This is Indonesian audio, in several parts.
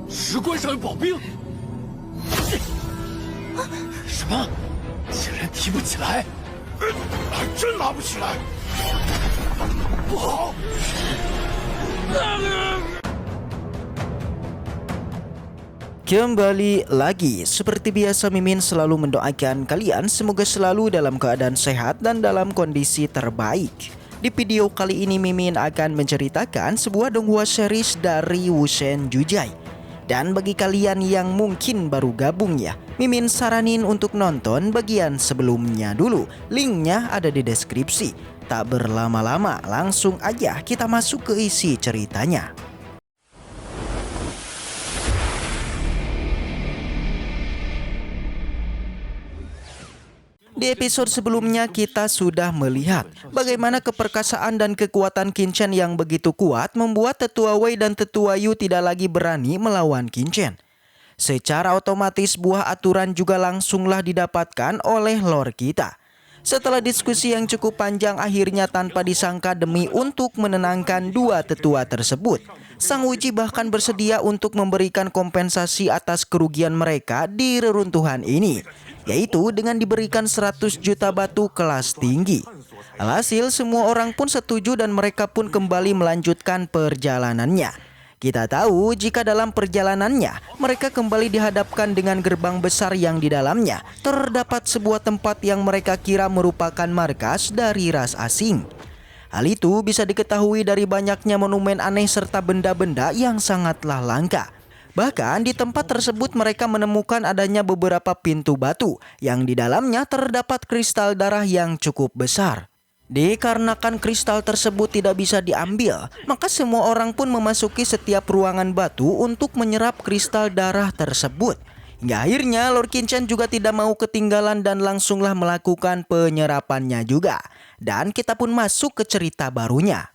石棺上有宝兵，什么？竟然提不起来，还真拉不起来，不好！ Kembali lagi, seperti biasa Mimin selalu mendoakan kalian semoga selalu dalam keadaan sehat dan dalam kondisi terbaik. Di video kali ini Mimin akan menceritakan sebuah donghua series dari Wuxen Jujai. Dan bagi kalian yang mungkin baru gabung ya, Mimin saranin untuk nonton bagian sebelumnya dulu. Linknya ada di deskripsi. Tak berlama-lama, langsung aja kita masuk ke isi ceritanya. Di episode sebelumnya kita sudah melihat bagaimana keperkasaan dan kekuatan Qin yang begitu kuat membuat Tetua Wei dan Tetua Yu tidak lagi berani melawan Qin. Secara otomatis buah aturan juga langsunglah didapatkan oleh lore kita. Setelah diskusi yang cukup panjang, akhirnya tanpa disangka demi untuk menenangkan dua tetua tersebut, Sang Wuji bahkan bersedia untuk memberikan kompensasi atas kerugian mereka di reruntuhan ini, yaitu dengan diberikan 100 juta batu kelas tinggi. Alhasil semua orang pun setuju dan mereka pun kembali melanjutkan perjalanannya. Kita tahu jika dalam perjalanannya mereka kembali dihadapkan dengan gerbang besar yang di dalamnya terdapat sebuah tempat yang mereka kira merupakan markas dari ras asing. Hal itu bisa diketahui dari banyaknya monumen aneh serta benda-benda yang sangatlah langka. Bahkan di tempat tersebut mereka menemukan adanya beberapa pintu batu yang di dalamnya terdapat kristal darah yang cukup besar. Dikarenakan kristal tersebut tidak bisa diambil, maka semua orang pun memasuki setiap ruangan batu untuk menyerap kristal darah tersebut. Hingga akhirnya Lord Qin juga tidak mau ketinggalan dan langsunglah melakukan penyerapannya juga. Dan kita pun masuk ke cerita barunya.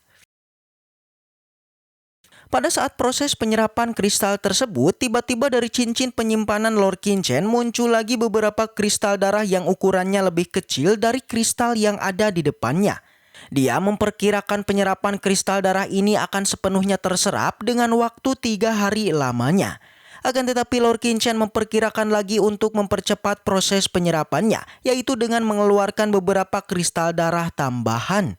Pada saat proses penyerapan kristal tersebut, tiba-tiba dari cincin penyimpanan Lord Qin muncul lagi beberapa kristal darah yang ukurannya lebih kecil dari kristal yang ada di depannya. Dia memperkirakan penyerapan kristal darah ini akan sepenuhnya terserap dengan waktu 3 hari lamanya. Akan tetapi Lord Qin memperkirakan lagi untuk mempercepat proses penyerapannya, yaitu dengan mengeluarkan beberapa kristal darah tambahan.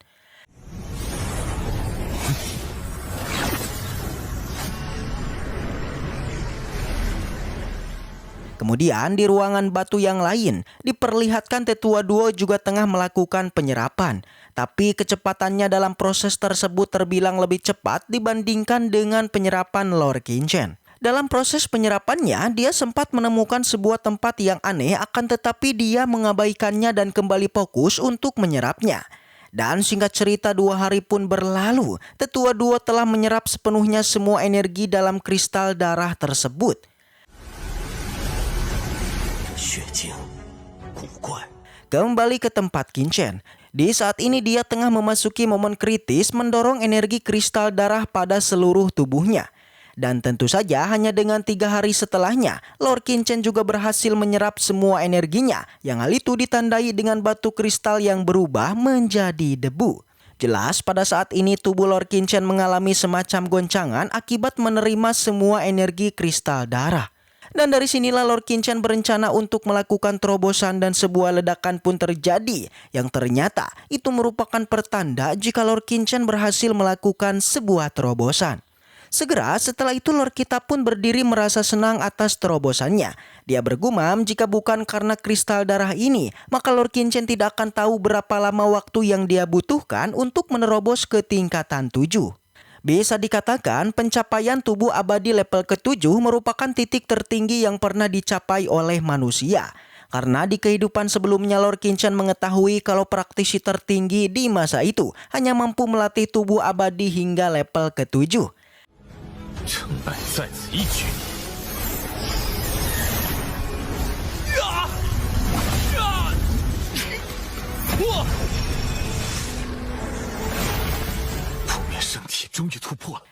Kemudian di ruangan batu yang lain, diperlihatkan tetua duo juga tengah melakukan penyerapan. Tapi kecepatannya dalam proses tersebut terbilang lebih cepat dibandingkan dengan penyerapan Lord Qin. Dalam proses penyerapannya, dia sempat menemukan sebuah tempat yang aneh, akan tetapi dia mengabaikannya dan kembali fokus untuk menyerapnya. Dan singkat cerita 2 hari pun berlalu, tetua duo telah menyerap sepenuhnya semua energi dalam kristal darah tersebut. Kembali ke tempat Qin. Di saat ini dia tengah memasuki momen kritis mendorong energi kristal darah pada seluruh tubuhnya. Dan tentu saja hanya dengan 3 hari setelahnya, Lord Qin juga berhasil menyerap semua energinya, yang hal itu ditandai dengan batu kristal yang berubah menjadi debu. Jelas pada saat ini tubuh Lord Qin mengalami semacam goncangan akibat menerima semua energi kristal darah. Dan dari sinilah Lord Qin berencana untuk melakukan terobosan dan sebuah ledakan pun terjadi yang ternyata itu merupakan pertanda jika Lord Qin berhasil melakukan sebuah terobosan. Segera setelah itu Lord kita pun berdiri merasa senang atas terobosannya. Dia bergumam jika bukan karena kristal darah ini, maka Lord Qin tidak akan tahu berapa lama waktu yang dia butuhkan untuk menerobos ke tingkatan 7. Bisa dikatakan pencapaian tubuh abadi level ke-7 merupakan titik tertinggi yang pernah dicapai oleh manusia. Karena di kehidupan sebelumnya Lord Qin mengetahui kalau praktisi tertinggi di masa itu hanya mampu melatih tubuh abadi hingga level ke-7.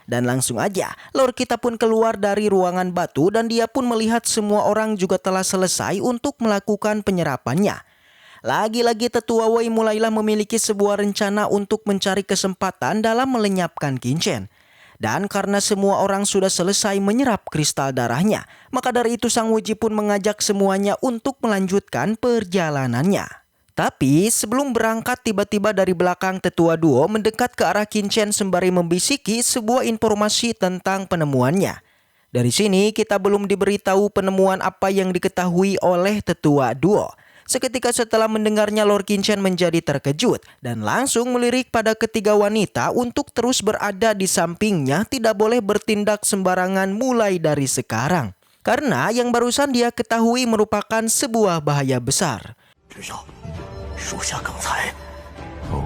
Dan langsung aja Lord kita pun keluar dari ruangan batu dan dia pun melihat semua orang juga telah selesai untuk melakukan penyerapannya. Lagi-lagi Tetua Wei mulailah memiliki sebuah rencana untuk mencari kesempatan dalam melenyapkan Qin Chen. Dan karena semua orang sudah selesai menyerap kristal darahnya, maka dari itu Sang Wuji pun mengajak semuanya untuk melanjutkan perjalanannya. Tapi sebelum berangkat, tiba-tiba dari belakang Tetua Duo mendekat ke arah Qin Chen sembari membisiki sebuah informasi tentang penemuannya. Dari sini kita belum diberitahu penemuan apa yang diketahui oleh Tetua Duo. Seketika setelah mendengarnya, Lord Qin Chen menjadi terkejut dan langsung melirik pada ketiga wanita untuk terus berada di sampingnya, tidak boleh bertindak sembarangan mulai dari sekarang. Karena yang barusan dia ketahui merupakan sebuah bahaya besar. 知少，属下刚才。哦，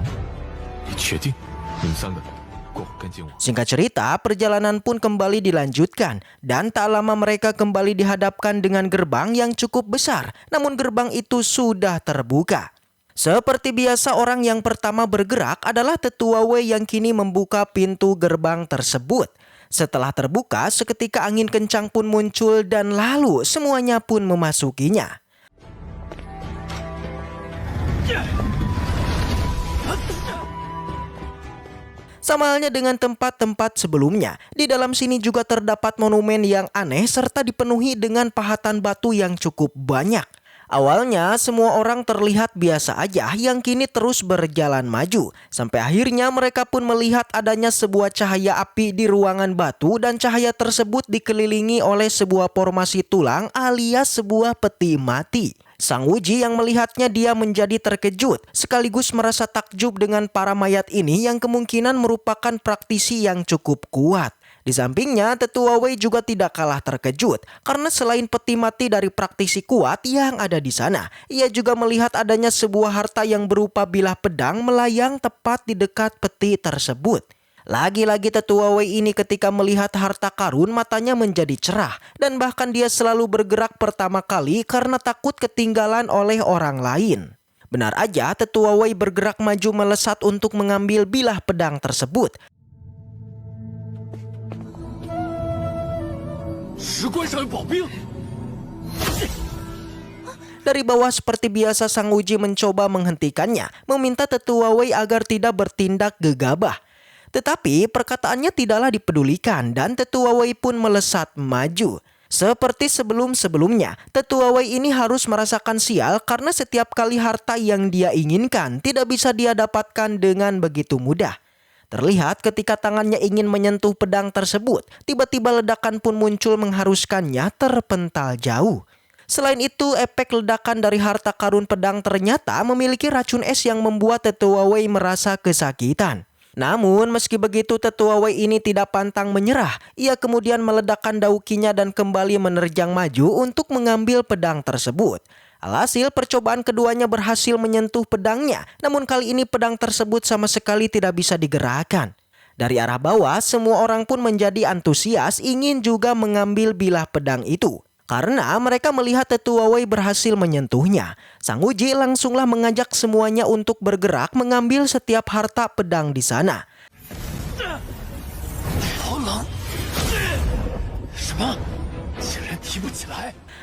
你确定？你们三个过跟进我。 Singkat cerita, perjalanan pun kembali dilanjutkan dan tak lama mereka kembali dihadapkan dengan gerbang yang cukup besar. Namun gerbang itu sudah terbuka. Seperti biasa, orang yang pertama bergerak adalah Tetua Wei yang kini membuka pintu gerbang tersebut. Setelah terbuka, seketika angin kencang pun muncul dan lalu semuanya pun memasukinya. Sama halnya dengan tempat-tempat sebelumnya, di dalam sini juga terdapat monumen yang aneh serta dipenuhi dengan pahatan batu yang cukup banyak. Awalnya semua orang terlihat biasa aja yang kini terus berjalan maju. Sampai akhirnya mereka pun melihat adanya sebuah cahaya api di ruangan batu dan cahaya tersebut dikelilingi oleh sebuah formasi tulang alias sebuah peti mati. Sang Wuji yang melihatnya dia menjadi terkejut sekaligus merasa takjub dengan para mayat ini yang kemungkinan merupakan praktisi yang cukup kuat. Di sampingnya Tetua Wei juga tidak kalah terkejut karena selain peti mati dari praktisi kuat yang ada di sana, ia juga melihat adanya sebuah harta yang berupa bilah pedang melayang tepat di dekat peti tersebut. Lagi-lagi Tetua Wei ini ketika melihat harta karun matanya menjadi cerah dan bahkan dia selalu bergerak pertama kali karena takut ketinggalan oleh orang lain. Benar aja Tetua Wei bergerak maju melesat untuk mengambil bilah pedang tersebut. Dari bawah seperti biasa Sang Wuji mencoba menghentikannya, meminta Tetua Wei agar tidak bertindak gegabah. Tetapi perkataannya tidaklah dipedulikan dan Tetua Wei pun melesat maju. Seperti sebelum-sebelumnya, Tetua Wei ini harus merasakan sial karena setiap kali harta yang dia inginkan tidak bisa dia dapatkan dengan begitu mudah. Terlihat ketika tangannya ingin menyentuh pedang tersebut, tiba-tiba ledakan pun muncul mengharuskannya terpental jauh. Selain itu, efek ledakan dari harta karun pedang ternyata memiliki racun es yang membuat Tetua Wei merasa kesakitan. Namun meski begitu Tetua Wei ini tidak pantang menyerah. Ia kemudian meledakkan daukinya dan kembali menerjang maju untuk mengambil pedang tersebut. Alhasil percobaan keduanya berhasil menyentuh pedangnya. Namun kali ini pedang tersebut sama sekali tidak bisa digerakkan. Dari arah bawah semua orang pun menjadi antusias ingin juga mengambil bilah pedang itu. Karena mereka melihat Tetua Wei berhasil menyentuhnya. Sang Wuji langsunglah mengajak semuanya untuk bergerak mengambil setiap harta pedang di sana.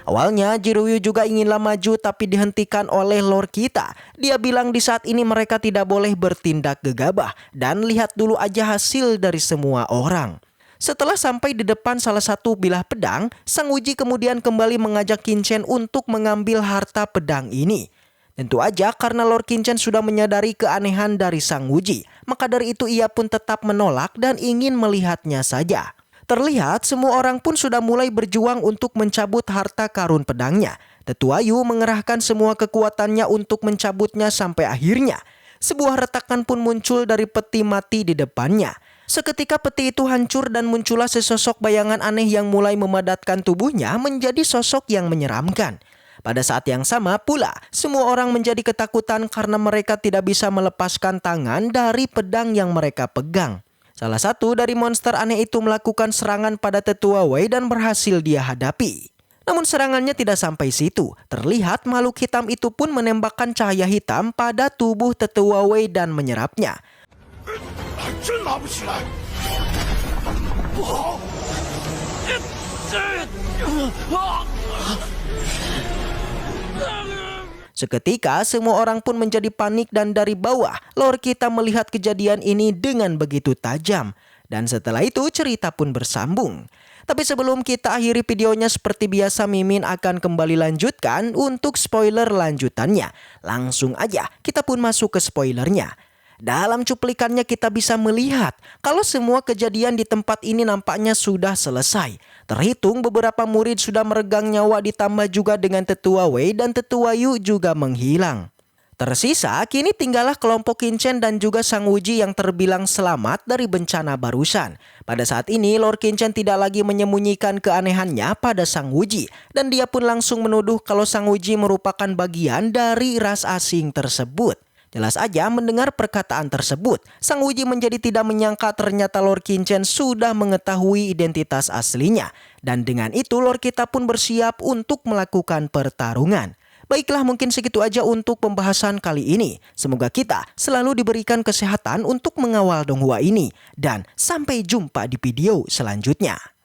Awalnya Jiruyu juga inginlah maju tapi dihentikan oleh Lord Kita. Dia bilang di saat ini mereka tidak boleh bertindak gegabah dan lihat dulu aja hasil dari semua orang. Setelah sampai di depan salah satu bilah pedang, Sang Wuji kemudian kembali mengajak Qin Chen untuk mengambil harta pedang ini. Tentu aja karena Lord Qin Chen sudah menyadari keanehan dari Sang Wuji, maka dari itu ia pun tetap menolak dan ingin melihatnya saja. Terlihat semua orang pun sudah mulai berjuang untuk mencabut harta karun pedangnya. Tetua Yu mengerahkan semua kekuatannya untuk mencabutnya sampai akhirnya sebuah retakan pun muncul dari peti mati di depannya. Seketika peti itu hancur dan muncullah sesosok bayangan aneh yang mulai memadatkan tubuhnya menjadi sosok yang menyeramkan. Pada saat yang sama pula, semua orang menjadi ketakutan karena mereka tidak bisa melepaskan tangan dari pedang yang mereka pegang. Salah satu dari monster aneh itu melakukan serangan pada Tetua Wei dan berhasil dia hadapi. Namun serangannya tidak sampai situ. Terlihat makhluk hitam itu pun menembakkan cahaya hitam pada tubuh Tetua Wei dan menyerapnya. Seketika semua orang pun menjadi panik dan dari bawah Lord kita melihat kejadian ini dengan begitu tajam. Dan setelah itu cerita pun bersambung. Tapi sebelum kita akhiri videonya seperti biasa Mimin akan kembali lanjutkan untuk spoiler lanjutannya. Langsung aja kita pun masuk ke spoilernya. Dalam cuplikannya kita bisa melihat kalau semua kejadian di tempat ini nampaknya sudah selesai. Terhitung beberapa murid sudah meregang nyawa ditambah juga dengan Tetua Wei dan Tetua Yu juga menghilang. Tersisa kini tinggallah kelompok Qin dan juga Sang Wuji yang terbilang selamat dari bencana barusan. Pada saat ini Lord Qin tidak lagi menyembunyikan keanehannya pada Sang Wuji dan dia pun langsung menuduh kalau Sang Wuji merupakan bagian dari ras asing tersebut. Jelas aja mendengar perkataan tersebut, Sang Wuji menjadi tidak menyangka ternyata Lord Qin sudah mengetahui identitas aslinya. Dan dengan itu Lord kita pun bersiap untuk melakukan pertarungan. Baiklah, mungkin segitu aja untuk pembahasan kali ini. Semoga kita selalu diberikan kesehatan untuk mengawal Donghua ini. Dan sampai jumpa di video selanjutnya.